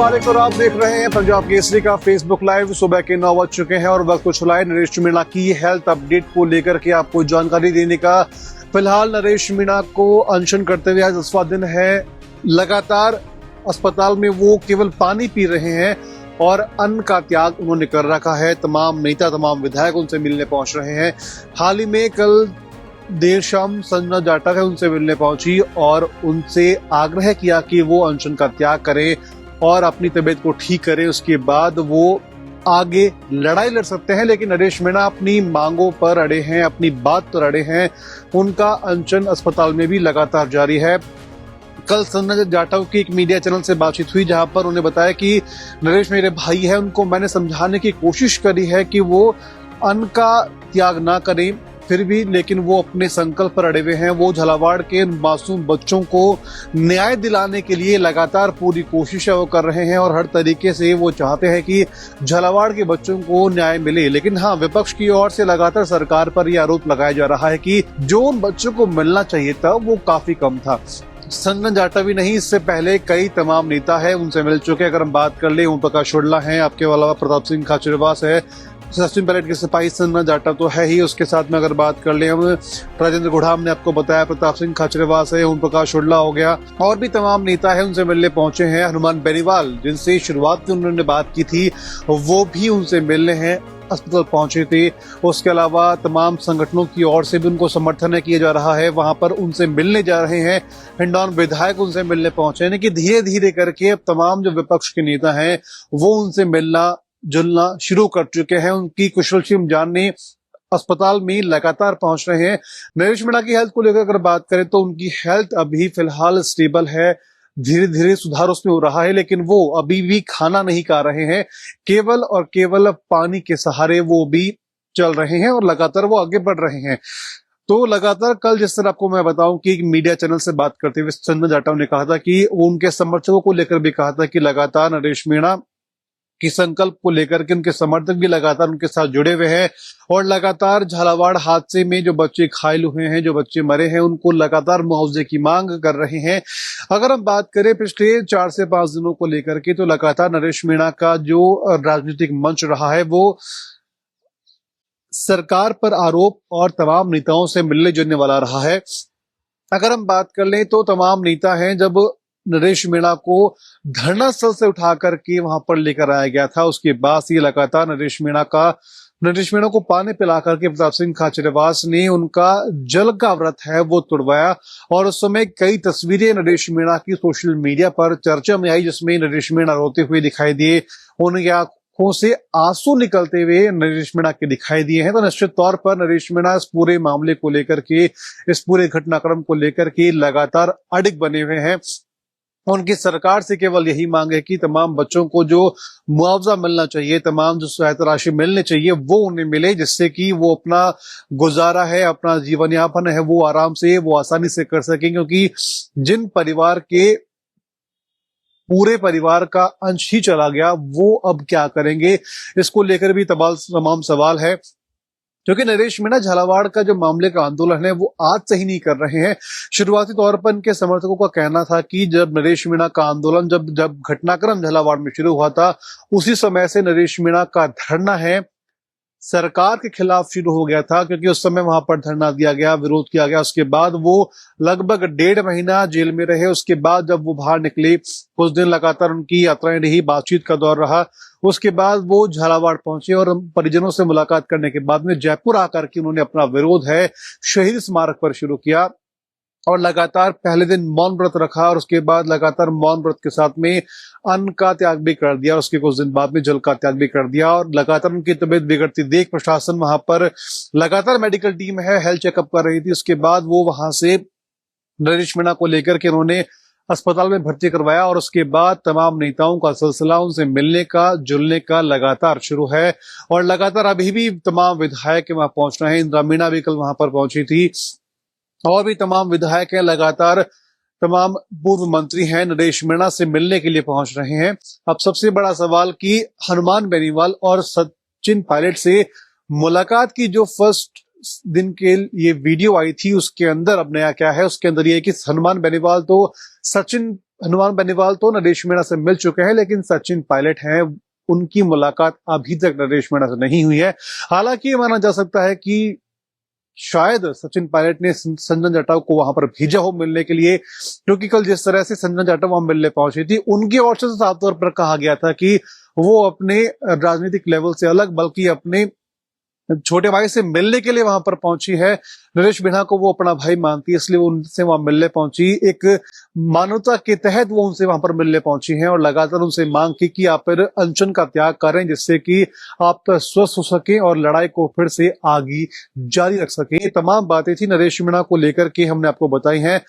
पारेख और आप देख रहे हैं पंजाब केसरी का फेसबुक लाइव। सुबह के 9 बज चुके हैं और वक्त को छुलाए नरेश मीणा की हेल्थ अपडेट को लेकर के आपको जानकारी देने का। फिलहाल नरेश मीणा को अनशन करते हुए आज 10वां दिन है। लगातार अस्पताल में वो केवल पानी पी रहे हैं और अन्न का त्याग उन्होंने कर रखा है। तमाम नेता, तमाम विधायक उनसे मिलने पहुंच रहे हैं। हाल ही में कल देर शाम संजना जाटव उनसे मिलने पहुंची और उनसे आग्रह किया कि वो अनशन का त्याग करें और अपनी तबीयत को ठीक करें। उसके बाद वो आगे लड़ाई लड़ सकते हैं। लेकिन नरेश मीणा अपनी मांगों पर अड़े हैं, अपनी बात पर अड़े हैं। उनका अनशन अस्पताल में भी लगातार जारी है। कल संजना जाटव की एक मीडिया चैनल से बातचीत हुई जहां पर उन्होंने बताया कि नरेश मेरे भाई है, उनको मैंने समझाने की कोशिश करी है कि वो अन्न का त्याग ना करें, फिर भी लेकिन वो अपने संकल्प पर अड़े हुए हैं। वो झालावाड़ के मासूम बच्चों को न्याय दिलाने के लिए लगातार पूरी कोशिश वो कर रहे हैं और हर तरीके से वो चाहते हैं कि झालावाड़ के बच्चों को न्याय मिले। लेकिन हाँ, विपक्ष की ओर से लगातार सरकार पर यह आरोप लगाया जा रहा है कि जो उन बच्चों को मिलना चाहिए था वो काफी कम था। संजना जाटव ही नहीं, इससे पहले कई तमाम नेता है उनसे मिल चुके। अगर हम बात कर ले, ओम प्रकाश शुक्ला है, आपके अलावा प्रताप सिंह खाचरियावास है, सचिन पायलट के सिपाही संजना जाटव तो है ही। उसके साथ में अगर बात कर ले हम, राजेंद्र गुढ़ाम ने आपको बताया, प्रताप सिंह खाचरियावास है, ओम प्रकाश शुक्ला हो गया, और भी तमाम नेता है उनसे मिलने पहुंचे हैं। हनुमान बेनीवाल जिनसे शुरुआत में उन्होंने बात की थी वो भी उनसे मिलने हैं अस्पताल पहुंचे थे। उसके अलावा तमाम संगठनों की ओर से भी उनको समर्थन किया जा रहा है, वहां पर उनसे मिलने जा रहे हैं। हिंडौन विधायक उनसे मिलने पहुंचे हैं कि धीरे धीरे करके अब तमाम जो विपक्ष के नेता हैं वो उनसे मिलना जुलना शुरू कर चुके हैं। उनकी कुशलक्षेम जानने अस्पताल में लगातार पहुंच रहे हैं। नरेश मीणा की हेल्थ को लेकर अगर बात करें तो उनकी हेल्थ अभी फिलहाल स्टेबल है, धीरे धीरे सुधार उसमें हो रहा है, लेकिन वो अभी भी खाना नहीं खा रहे हैं। केवल और केवल पानी के सहारे वो भी चल रहे हैं और लगातार वो आगे बढ़ रहे हैं। तो लगातार कल जिस तरह आपको मैं बताऊं कि एक मीडिया चैनल से बात करते हुए संजना जाटव ने कहा था कि उनके समर्थकों को लेकर भी कहा था कि लगातार नरेश मीणा की संकल्प को लेकर के उनके समर्थक भी लगातार उनके साथ जुड़े हुए हैं और लगातार झालावाड़ हादसे में जो बच्चे घायल हुए हैं, जो बच्चे मरे हैं, उनको लगातार मुआवजे की मांग कर रहे हैं। अगर हम बात करें पिछले 4 से 5 दिनों को लेकर के, तो लगातार नरेश मीणा का जो राजनीतिक मंच रहा है वो सरकार पर आरोप और तमाम नेताओं से मिलने जुलने वाला रहा है। अगर हम बात कर लें तो तमाम नेता हैं, जब नरेश मीणा को धरना स्थल से उठा करके वहां पर लेकर आया गया था, उसके बाद से लगातार नरेश मीणा को पानी पिला करके प्रताप सिंह खाचरियावास ने उनका जल का व्रत है वो तुड़वाया। और उस समय कई तस्वीरें नरेश मीणा की सोशल मीडिया पर चर्चा में आई, जिसमें नरेश मीणा रोते हुए दिखाई दिए, उनकी आंखों से आंसू निकलते हुए नरेश मीणा के दिखाई दिए हैं। तो निश्चित तौर पर नरेश मीणा इस पूरे मामले को लेकर के, इस पूरे घटनाक्रम को लेकर के लगातार अडिग बने हुए हैं। उनकी सरकार से केवल यही मांग है कि तमाम बच्चों को जो मुआवजा मिलना चाहिए, तमाम जो सहायता राशि मिलनी चाहिए वो उन्हें मिले, जिससे कि वो अपना गुजारा है, अपना जीवन यापन है वो आराम से, वो आसानी से कर सकें। क्योंकि जिन परिवार के पूरे परिवार का अंश ही चला गया, वो अब क्या करेंगे, इसको लेकर भी तमाम सवाल है। क्योंकि नरेश मीणा झालावाड़ का जो मामले का आंदोलन है वो आज से ही नहीं कर रहे हैं। शुरुआती तौर पर इनके समर्थकों का कहना था कि जब नरेश मीणा का आंदोलन जब घटनाक्रम झालावाड़ में शुरू हुआ था, उसी समय से नरेश मीणा का धरना है सरकार के खिलाफ शुरू हो गया था, क्योंकि उस समय वहां पर धरना दिया गया, विरोध किया गया। उसके बाद वो लगभग 1.5 महीना जेल में रहे। उसके बाद जब वो बाहर निकले, कुछ दिन लगातार उनकी यात्राएं रही, बातचीत का दौर रहा। उसके बाद वो झालावाड़ पहुंचे और परिजनों से मुलाकात करने के बाद में जयपुर आकर के उन्होंने अपना विरोध है शहीद स्मारक पर शुरू किया और लगातार पहले दिन मौन व्रत रखा और उसके बाद लगातार मौन व्रत के साथ में अन्न का त्याग भी कर दिया। उसके कुछ दिन बाद में जल का त्याग भी कर दिया और लगातार उनकी तबीयत बिगड़ती देख प्रशासन वहां पर लगातार मेडिकल टीम है हेल्थ चेकअप कर रही थी। उसके बाद वो वहां से नरेश मीणा को लेकर के उन्होंने अस्पताल में भर्ती करवाया और उसके बाद तमाम नेताओं का सिलसिला उनसे मिलने का जुलने का लगातार शुरू है और लगातार अभी भी तमाम विधायक वहां पहुंच रहे हैं। इंदिरा मीणा भी कल वहां पर पहुंची थी और भी तमाम विधायक हैं, लगातार तमाम पूर्व मंत्री हैं, नरेश मीणा से मिलने के लिए पहुंच रहे हैं। अब सबसे बड़ा सवाल कि हनुमान बेनीवाल और सचिन पायलट से मुलाकात की जो फर्स्ट दिन के ये वीडियो आई थी, उसके अंदर अब नया क्या है, उसके अंदर ये कि हनुमान बेनीवाल तो सचिन हनुमान बेनीवाल तो नरेश मीणा से मिल चुके हैं, लेकिन सचिन पायलट हैं, उनकी मुलाकात अभी तक नरेश मीणा से नहीं हुई है। हालांकि ये माना जा सकता है कि शायद सचिन पायलट ने संजय जाटव को वहां पर भेजा हो मिलने के लिए, क्योंकि कल जिस तरह से संजय जाटव वहां मिलने पहुंची थी, उनकी ओर से साफ तौर पर कहा गया था कि वो अपने राजनीतिक लेवल से अलग, बल्कि अपने छोटे भाई से मिलने के लिए वहां पर पहुंची है। नरेश मीणा को वो अपना भाई मानती है, इसलिए वो उनसे वहां मिलने पहुंची। एक मानवता के तहत वो उनसे वहां पर मिलने पहुंची हैं और लगातार उनसे मांग की कि आप फिर अनशन का त्याग करें, जिससे कि आप स्वस्थ हो सके और लड़ाई को फिर से आगे जारी रख सके। ये तमाम बातें थी नरेश मीणा को लेकर के हमने आपको बताई हैं।